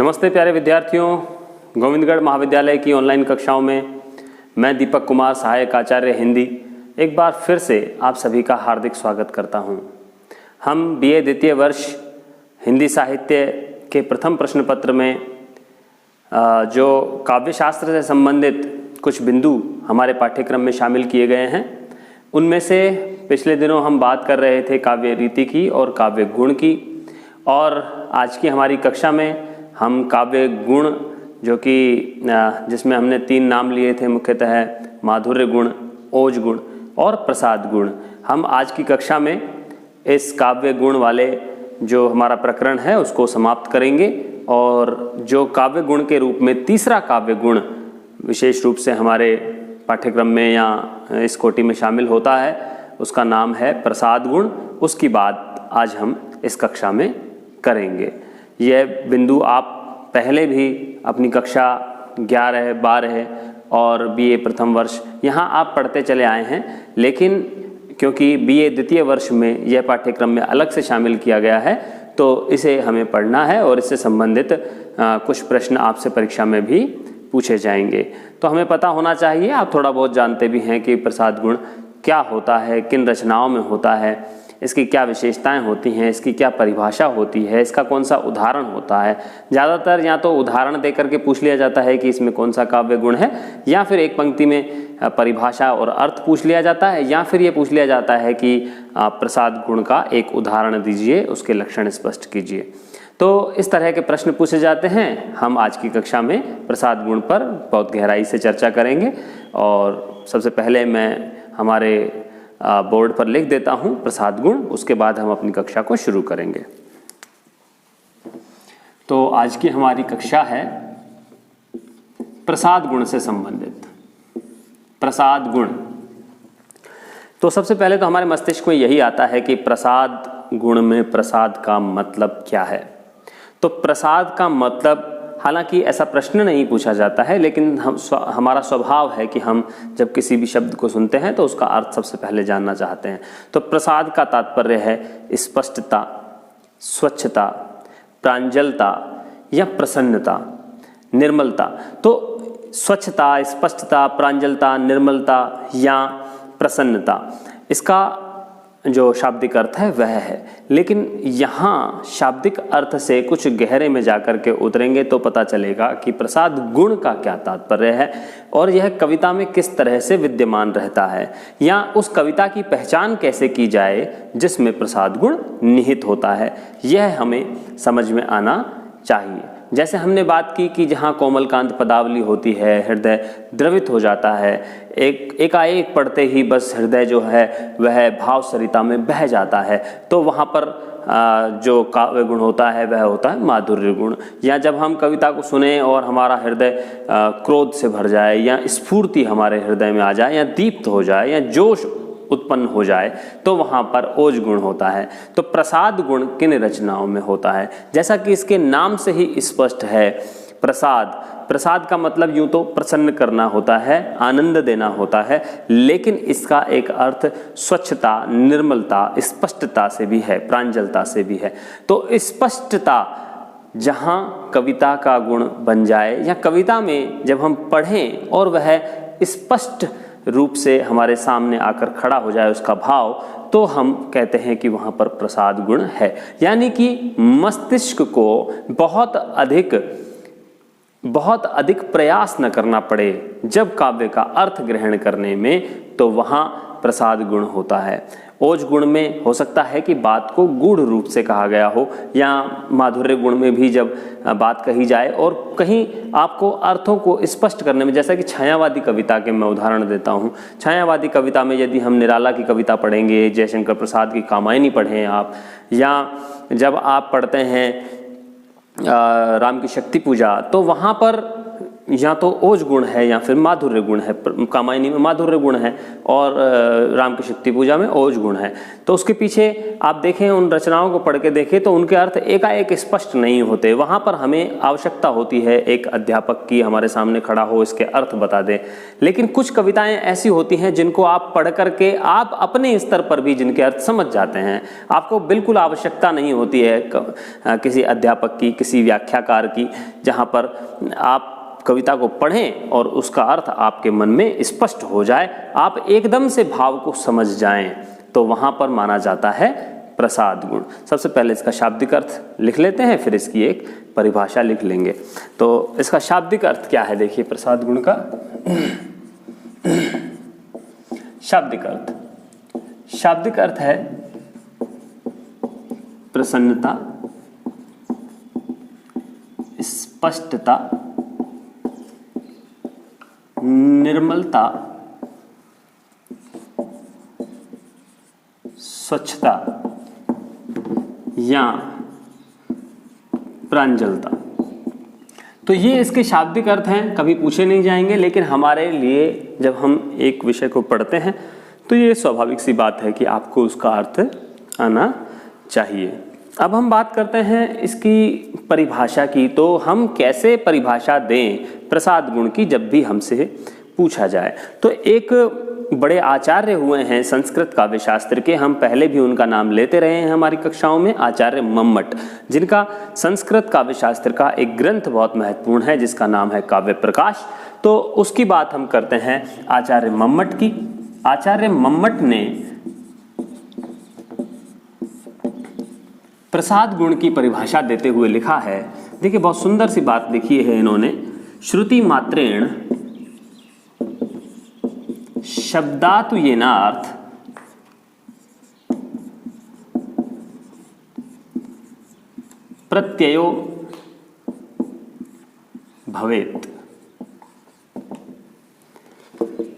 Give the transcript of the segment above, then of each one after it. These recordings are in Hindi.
नमस्ते प्यारे विद्यार्थियों, गोविंदगढ़ महाविद्यालय की ऑनलाइन कक्षाओं में मैं दीपक कुमार, सहायक आचार्य हिंदी, एक बार फिर से आप सभी का हार्दिक स्वागत करता हूं। हम बीए द्वितीय वर्ष हिंदी साहित्य के प्रथम प्रश्न पत्र में जो काव्य शास्त्र से संबंधित कुछ बिंदु हमारे पाठ्यक्रम में शामिल किए गए हैं, उनमें से पिछले दिनों हम बात कर रहे थे काव्य रीति की और काव्य गुण की, और आज की हमारी कक्षा में हम काव्य गुण जो कि जिसमें हमने 3 नाम लिए थे मुख्यतः माधुर्य गुण, ओज गुण और प्रसाद गुण, हम आज की कक्षा में इस काव्य गुण वाले जो हमारा प्रकरण है उसको समाप्त करेंगे। और जो काव्य गुण के रूप में तीसरा काव्य गुण विशेष रूप से हमारे पाठ्यक्रम में या इस कोटि में शामिल होता है, उसका नाम है प्रसाद गुण। उसकी बात आज हम इस कक्षा में करेंगे। यह बिंदु आप पहले भी अपनी कक्षा 11, 12 और बीए प्रथम वर्ष यहाँ आप पढ़ते चले आए हैं, लेकिन क्योंकि बीए द्वितीय वर्ष में यह पाठ्यक्रम में अलग से शामिल किया गया है तो इसे हमें पढ़ना है और इससे संबंधित कुछ प्रश्न आपसे परीक्षा में भी पूछे जाएंगे। तो हमें पता होना चाहिए, आप थोड़ा बहुत जानते भी हैं कि प्रसाद गुण क्या होता है, किन रचनाओं में होता है, इसकी क्या विशेषताएं होती हैं, इसकी क्या परिभाषा होती है, इसका कौन सा उदाहरण होता है। ज़्यादातर या तो उदाहरण दे करके पूछ लिया जाता है कि इसमें कौन सा काव्य गुण है, या फिर एक पंक्ति में परिभाषा और अर्थ पूछ लिया जाता है, या फिर ये पूछ लिया जाता है कि प्रसाद गुण का एक उदाहरण दीजिए, उसके लक्षण स्पष्ट कीजिए। तो इस तरह के प्रश्न पूछे जाते हैं। हम आज की कक्षा में प्रसाद गुण पर बहुत गहराई से चर्चा करेंगे और सबसे पहले मैं हमारे बोर्ड पर लिख देता हूं प्रसाद गुण, उसके बाद हम अपनी कक्षा को शुरू करेंगे। तो आज की हमारी कक्षा है प्रसाद गुण से संबंधित। प्रसाद गुण, तो सबसे पहले तो हमारे मस्तिष्क में यही आता है कि प्रसाद गुण में प्रसाद का मतलब क्या है। तो प्रसाद का मतलब, हालांकि ऐसा प्रश्न नहीं पूछा जाता है, लेकिन हमारा स्वभाव है कि हम जब किसी भी शब्द को सुनते हैं तो उसका अर्थ सबसे पहले जानना चाहते हैं। तो प्रसाद का तात्पर्य है स्पष्टता, स्वच्छता, प्रांजलता या प्रसन्नता, निर्मलता। तो स्वच्छता, स्पष्टता, प्रांजलता, निर्मलता या प्रसन्नता, इसका जो शाब्दिक अर्थ है वह है। लेकिन यहाँ शाब्दिक अर्थ से कुछ गहरे में जाकर के उतरेंगे तो पता चलेगा कि प्रसाद गुण का क्या तात्पर्य है और यह कविता में किस तरह से विद्यमान रहता है, या उस कविता की पहचान कैसे की जाए जिसमें प्रसाद गुण निहित होता है, यह हमें समझ में आना चाहिए। जैसे हमने बात की कि जहाँ कोमलकांत पदावली होती है, हृदय द्रवित हो जाता है, एकाएक पढ़ते ही बस हृदय जो है वह भाव सरिता में बह जाता है, तो वहाँ पर जो काव्य गुण होता है वह होता है माधुर्य गुण। या जब हम कविता को सुने और हमारा हृदय क्रोध से भर जाए, या स्फूर्ति हमारे हृदय में आ जाए, या दीप्त हो जाए, या जोश उत्पन्न हो जाए, तो वहाँ पर ओज गुण होता है। तो प्रसाद गुण किन रचनाओं में होता है? जैसा कि इसके नाम से ही स्पष्ट है, प्रसाद का मतलब यूं तो प्रसन्न करना होता है, आनंद देना होता है, लेकिन इसका एक अर्थ स्वच्छता, निर्मलता, स्पष्टता से भी है, प्रांजलता से भी है। तो स्पष्टता जहाँ कविता का गुण बन जाए, या कविता में जब हम पढ़ें और वह स्पष्ट रूप से हमारे सामने आकर खड़ा हो जाए उसका भाव, तो हम कहते हैं कि वहाँ पर प्रसाद गुण है। यानी कि मस्तिष्क को बहुत अधिक प्रयास न करना पड़े जब काव्य का अर्थ ग्रहण करने में, तो वहाँ प्रसाद गुण होता है। ओज गुण में हो सकता है कि बात को गूढ़ रूप से कहा गया हो, या माधुर्य गुण में भी जब बात कही जाए और कहीं आपको अर्थों को स्पष्ट करने में, जैसा कि छायावादी कविता के मैं उदाहरण देता हूँ। छायावादी कविता में यदि हम निराला की कविता पढ़ेंगे, जयशंकर प्रसाद की कामायनी पढ़ें आप, या जब आप पढ़ते हैं राम की शक्ति पूजा, तो वहाँ पर या तो ओज गुण है या फिर माधुर्य गुण है। कामायनी में माधुर्य गुण है और राम की शक्ति पूजा में ओज गुण है। तो उसके पीछे आप देखें, उन रचनाओं को पढ़ के देखें तो उनके अर्थ एकाएक स्पष्ट नहीं होते। वहाँ पर हमें आवश्यकता होती है एक अध्यापक की, हमारे सामने खड़ा हो, इसके अर्थ बता दे। लेकिन कुछ कविताएं ऐसी होती हैं जिनको आप पढ़ करके आप अपने स्तर पर भी जिनके अर्थ समझ जाते हैं। आपको बिल्कुल आवश्यकता नहीं होती है किसी अध्यापक की, किसी व्याख्याकार की, जहाँ पर आप कविता को पढ़ें और उसका अर्थ आपके मन में स्पष्ट हो जाए, आप एकदम से भाव को समझ जाएं, तो वहाँ पर माना जाता है प्रसाद गुण। सबसे पहले इसका शाब्दिक अर्थ लिख लेते हैं, फिर इसकी एक परिभाषा लिख लेंगे। तो इसका शाब्दिक अर्थ क्या है, देखिए प्रसाद गुण का शाब्दिक अर्थ। शाब्दिक अर्थ है प्रसन्नता, स्पष्टता, निर्मलता, स्वच्छता या प्रांजलता। तो ये इसके शाब्दिक अर्थ हैं, कभी पूछे नहीं जाएंगे, लेकिन हमारे लिए जब हम एक विषय को पढ़ते हैं तो ये स्वाभाविक सी बात है कि आपको उसका अर्थ आना चाहिए। अब हम बात करते हैं इसकी परिभाषा की। तो हम कैसे परिभाषा दें प्रसाद गुण की जब भी हमसे पूछा जाए? तो एक बड़े आचार्य हुए हैं संस्कृत काव्य शास्त्र के, हम पहले भी उनका नाम लेते रहे हैं हमारी कक्षाओं में, आचार्य मम्मट, जिनका संस्कृत काव्य शास्त्र का एक ग्रंथ बहुत महत्वपूर्ण है जिसका नाम है काव्य प्रकाश। तो उसकी बात हम करते हैं आचार्य मम्मट की। आचार्य मम्मट ने प्रसाद गुण की परिभाषा देते हुए लिखा है, देखिए बहुत सुंदर सी बात लिखी है इन्होंने। श्रुति मात्रेण शब्दातुयेनार्थ प्रत्ययो भवेत्।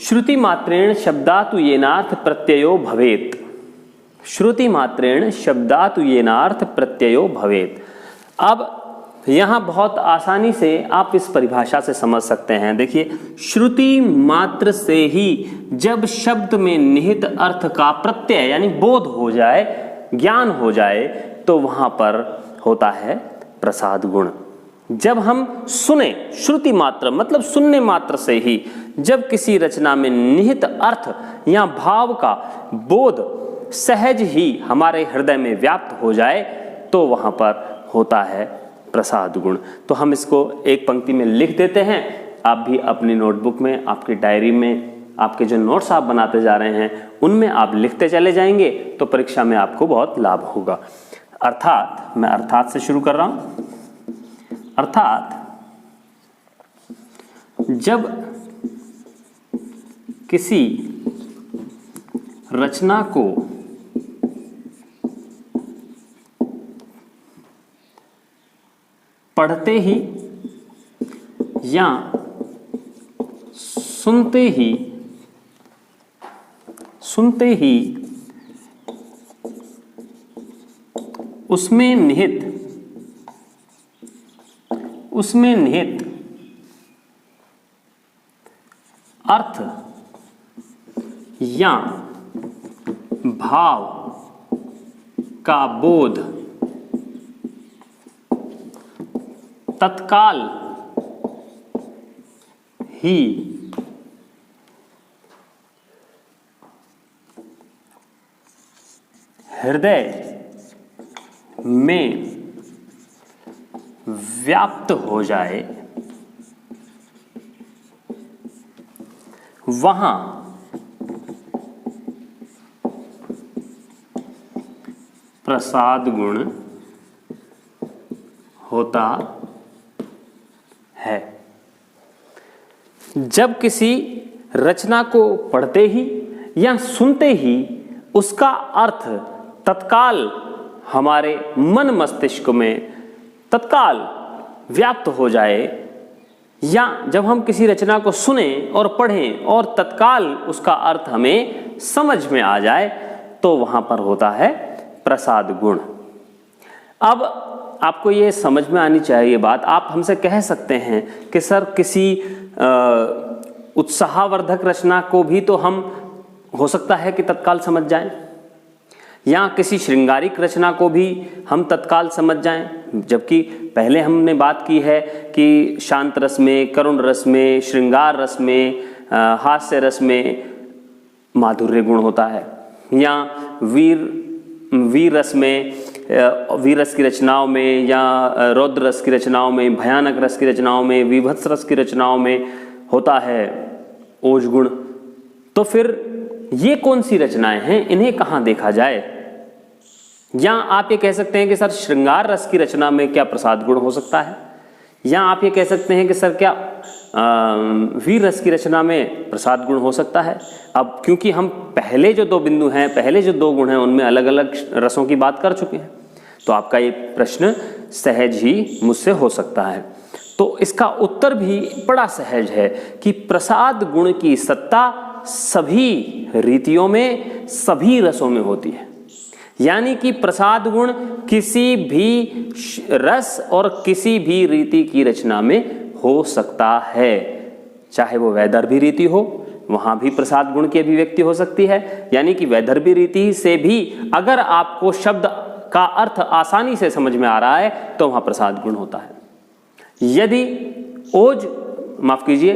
श्रुति मात्रेण शब्दातुयेनार्थ प्रत्ययो भवेत्। श्रुति मात्रेण शब्दातुयेनार्थ प्रत्ययो भवेत्। अब यहाँ बहुत आसानी से आप इस परिभाषा से समझ सकते हैं। देखिए, श्रुति मात्र से ही जब शब्द में निहित अर्थ का प्रत्यय यानी बोध हो जाए, ज्ञान हो जाए, तो वहाँ पर होता है प्रसाद गुण। जब हम सुने, श्रुति मात्र मतलब सुनने मात्र से ही जब किसी रचना में निहित अर्थ या भाव का बोध सहज ही हमारे हृदय में व्याप्त हो जाए, तो वहाँ पर होता है प्रसाद गुण। तो हम इसको एक पंक्ति में लिख देते हैं। आप भी अपनी नोटबुक में, आपकी डायरी में, आपके जो नोट्स आप बनाते जा रहे हैं उनमें आप लिखते चले जाएंगे, तो परीक्षा में आपको बहुत लाभ होगा। अर्थात, मैं अर्थात से शुरू कर रहा हूं। अर्थात जब किसी रचना को पढ़ते ही या सुनते ही उसमें निहित अर्थ या भाव का बोध तत्काल ही हृदय में व्याप्त हो जाए, वहां प्रसाद गुण होता है। जब किसी रचना को पढ़ते ही या सुनते ही उसका अर्थ तत्काल हमारे मन मस्तिष्क में तत्काल व्याप्त हो जाए, या जब हम किसी रचना को सुने और पढ़ें और तत्काल उसका अर्थ हमें समझ में आ जाए, तो वहां पर होता है प्रसाद गुण। अब आपको ये समझ में आनी चाहिए बात। आप हमसे कह सकते हैं कि सर किसी उत्साहवर्धक रचना को भी तो हम हो सकता है कि तत्काल समझ जाएं, या किसी श्रृंगारिक रचना को भी हम तत्काल समझ जाएं, जबकि पहले हमने बात की है कि शांत रस में, करुण रस में, श्रृंगार रस में, हास्य रस में माधुर्य गुण होता है, या वीर रस में, वीर रस की रचनाओं में, या रौद्र रस की रचनाओं में, भयानक रस की रचनाओं में, विभत्स रस की रचनाओं में होता है ओज गुण। तो फिर ये कौन सी रचनाएं हैं, इन्हें कहाँ देखा जाए? या आप ये कह सकते हैं कि सर श्रृंगार रस की रचना में क्या प्रसाद गुण हो सकता है, या आप ये कह सकते हैं कि सर क्या वीर रस की रचना में प्रसाद गुण हो सकता है। अब क्योंकि हम पहले जो दो बिंदु हैं, पहले जो दो गुण हैं, उनमें अलग अलग रसों की बात कर चुके हैं, तो आपका ये प्रश्न सहज ही मुझसे हो सकता है। तो इसका उत्तर भी बड़ा सहज है कि प्रसाद गुण की सत्ता सभी रीतियों में, सभी रसों में होती है। यानी कि प्रसाद गुण किसी भी रस और किसी भी रीति की रचना में हो सकता है, चाहे वो वैदर्भी रीति हो, वहां भी प्रसाद गुण की अभिव्यक्ति हो सकती है। यानी कि वैदर्भी रीति से भी अगर आपको शब्द का अर्थ आसानी से समझ में आ रहा है तो वहां प्रसाद गुण होता है। यदि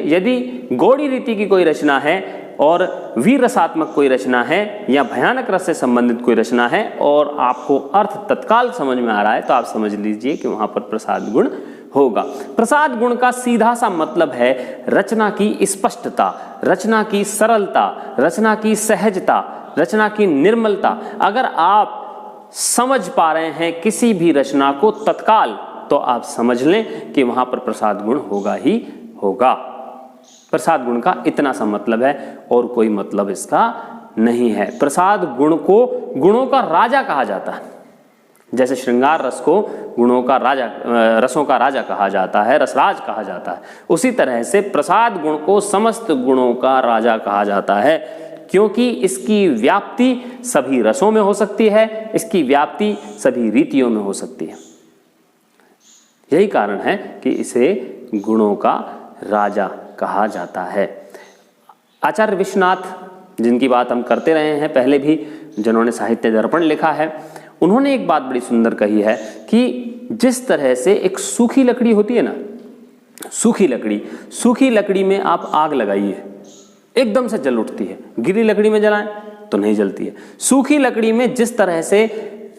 यदि गौड़ी रीति की कोई रचना है और वीर रसात्मक कोई रचना है या भयानक रस से संबंधित कोई रचना है और आपको अर्थ तत्काल समझ में आ रहा है, तो आप समझ लीजिए कि वहां पर प्रसाद गुण होगा। प्रसाद गुण का सीधा सा मतलब है रचना की स्पष्टता, रचना की सरलता, रचना की सहजता, रचना की निर्मलता। अगर आप समझ पा रहे हैं किसी भी रचना को तत्काल, तो आप समझ लें कि वहां पर प्रसाद गुण होगा ही होगा। प्रसाद गुण का इतना सा मतलब है और कोई मतलब इसका नहीं है। प्रसाद गुण को गुणों का राजा कहा जाता है। जैसे श्रृंगार रस को गुणों का राजा, रसों का राजा कहा जाता है, रसराज कहा जाता है, उसी तरह से प्रसाद गुण को समस्त गुणों का राजा कहा जाता है, क्योंकि इसकी व्याप्ति सभी रसों में हो सकती है, इसकी व्याप्ति सभी रीतियों में हो सकती है। यही कारण है कि इसे गुणों का राजा कहा जाता है। आचार्य विश्वनाथ, जिनकी बात हम करते रहे हैं पहले भी, जिन्होंने साहित्य दर्पण लिखा है, उन्होंने एक बात बड़ी सुंदर कही है कि जिस तरह से एक सूखी लकड़ी होती है ना, सूखी लकड़ी में आप आग लगाइए, एकदम से जल उठती है। गिरी लकड़ी में जलाएं तो नहीं जलती है। सूखी लकड़ी में जिस तरह से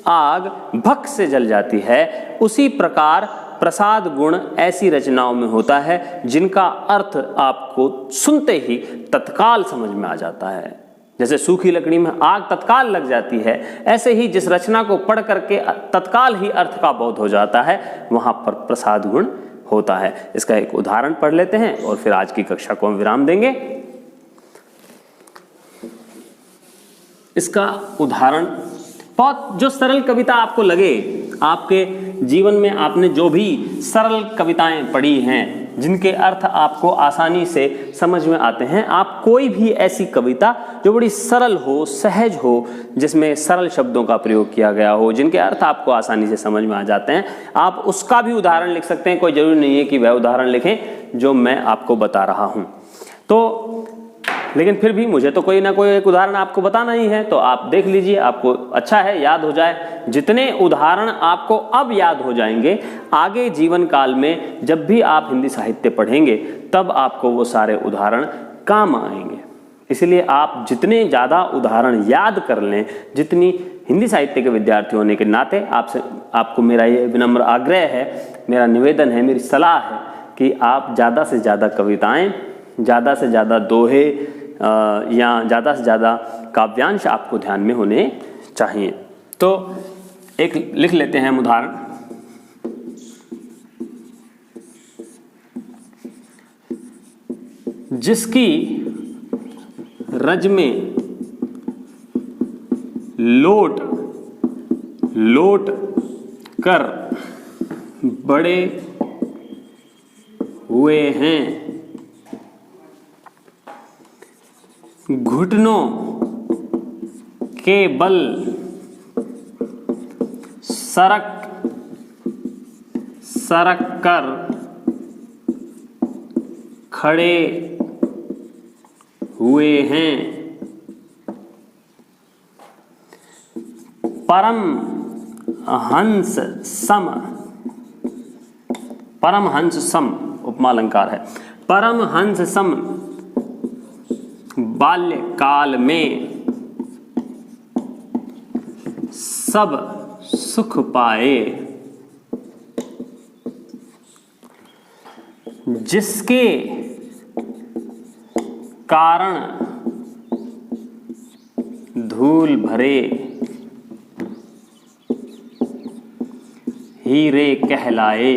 आग भक से जल जाती है, उसी प्रकार प्रसाद गुण ऐसी रचनाओं में होता है जिनका अर्थ आपको सुनते ही तत्काल समझ में आ जाता है। जैसे सूखी लकड़ी में आग तत्काल लग जाती है, ऐसे ही जिस रचना को पढ़ करके तत्काल ही अर्थ का बोध हो जाता है, वहां पर प्रसाद गुण होता है। इसका एक उदाहरण पढ़ लेते हैं और फिर आज की कक्षा को हम विराम देंगे। इसका उदाहरण बहुत जो सरल कविता आपको लगे, आपके जीवन में आपने जो भी सरल कविताएं पढ़ी हैं, जिनके अर्थ आपको आसानी से समझ में आते हैं, आप कोई भी ऐसी कविता जो बड़ी सरल हो, सहज हो, जिसमें सरल शब्दों का प्रयोग किया गया हो, जिनके अर्थ आपको आसानी से समझ में आ जाते हैं, आप उसका भी उदाहरण लिख सकते हैं। कोई जरूरी नहीं है कि वह उदाहरण लिखें जो मैं आपको बता रहा हूं। तो लेकिन फिर भी मुझे तो कोई ना कोई एक उदाहरण आपको बताना ही है, तो आप देख लीजिए, आपको अच्छा है याद हो जाए। जितने उदाहरण आपको अब याद हो जाएंगे, आगे जीवन काल में जब भी आप हिंदी साहित्य पढ़ेंगे तब आपको वो सारे उदाहरण काम आएंगे। इसलिए आप जितने ज़्यादा उदाहरण याद कर लें, जितनी हिंदी साहित्य के विद्यार्थी होने के नाते आपको मेरा ये विनम्र आग्रह है, मेरा निवेदन है, मेरी सलाह है कि आप ज़्यादा से ज़्यादा कविताएँ, ज़्यादा से ज़्यादा दोहे या ज़्यादा से ज़्यादा काव्यांश आपको ध्यान में होने चाहिए। तो एक लिख लेते हैं हम उदाहरण। जिसकी रज में लोट कर बड़े हुए हैं, घुटनों के बल सरक सरक कर खड़े हुए हैं। परमहंस सम, परमहंस सम उपमा अलंकार है। परमहंस सम बाल्यकाल में सब सुख पाए, जिसके कारण धूल भरे हीरे कहलाए।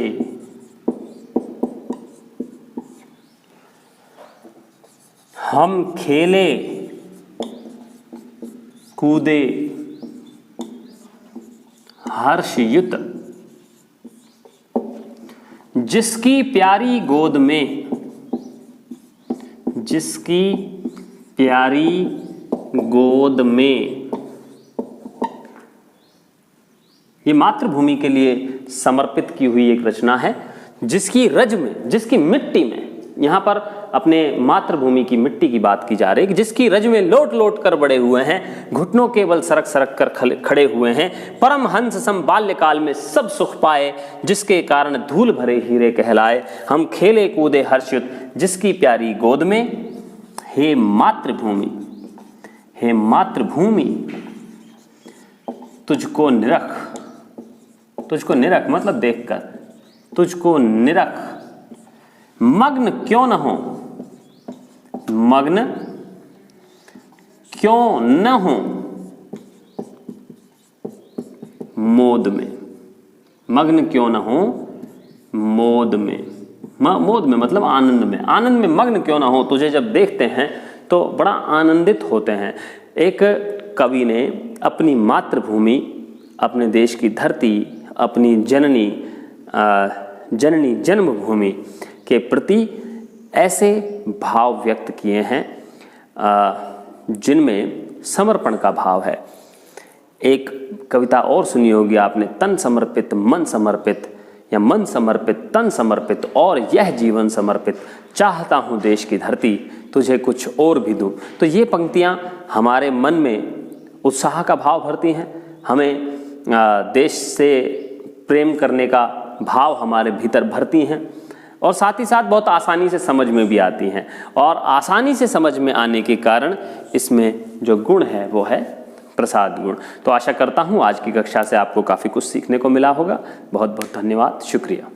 हम खेले कूदे हर्षयुत, जिसकी प्यारी गोद में, जिसकी प्यारी गोद में। ये मातृभूमि के लिए समर्पित की हुई एक रचना है, जिसकी रज में, जिसकी मिट्टी में, यहाँ पर अपने मातृभूमि की मिट्टी की बात की जा रही है, जिसकी रज में लोट लोट कर बड़े हुए हैं, घुटनों केवल सरक सरक कर खड़े हुए हैं। परमहंस सम बाल्यकाल में सब सुख पाए, जिसके कारण धूल भरे हीरे कहलाए। हम खेले कूदे हर्षयुत, जिसकी प्यारी गोद में। हे मातृभूमि, हे मातृभूमि, तुझको निरख, तुझको निरख मतलब देखकर, तुझको निरख मग्न क्यों न हो, मग्न क्यों न हो मोद में, मग्न क्यों न हो मोद में। मोद में मतलब आनंद में, आनंद में मग्न क्यों ना हो। तुझे जब देखते हैं तो बड़ा आनंदित होते हैं। एक कवि ने अपनी मातृभूमि, अपने देश की धरती, अपनी जननी जननी जन्मभूमि के प्रति ऐसे भाव व्यक्त किए हैं जिनमें समर्पण का भाव है। एक कविता और सुनी होगी आपने, तन समर्पित मन समर्पित, या मन समर्पित तन समर्पित और यह जीवन समर्पित, चाहता हूँ देश की धरती तुझे कुछ और भी दूँ। तो ये पंक्तियाँ हमारे मन में उत्साह का भाव भरती हैं, हमें देश से प्रेम करने का भाव हमारे भीतर भरती हैं, और साथ ही साथ बहुत आसानी से समझ में भी आती हैं। और आसानी से समझ में आने के कारण इसमें जो गुण है वो है प्रसाद गुण। तो आशा करता हूँ आज की कक्षा से आपको काफ़ी कुछ सीखने को मिला होगा। बहुत बहुत धन्यवाद, शुक्रिया।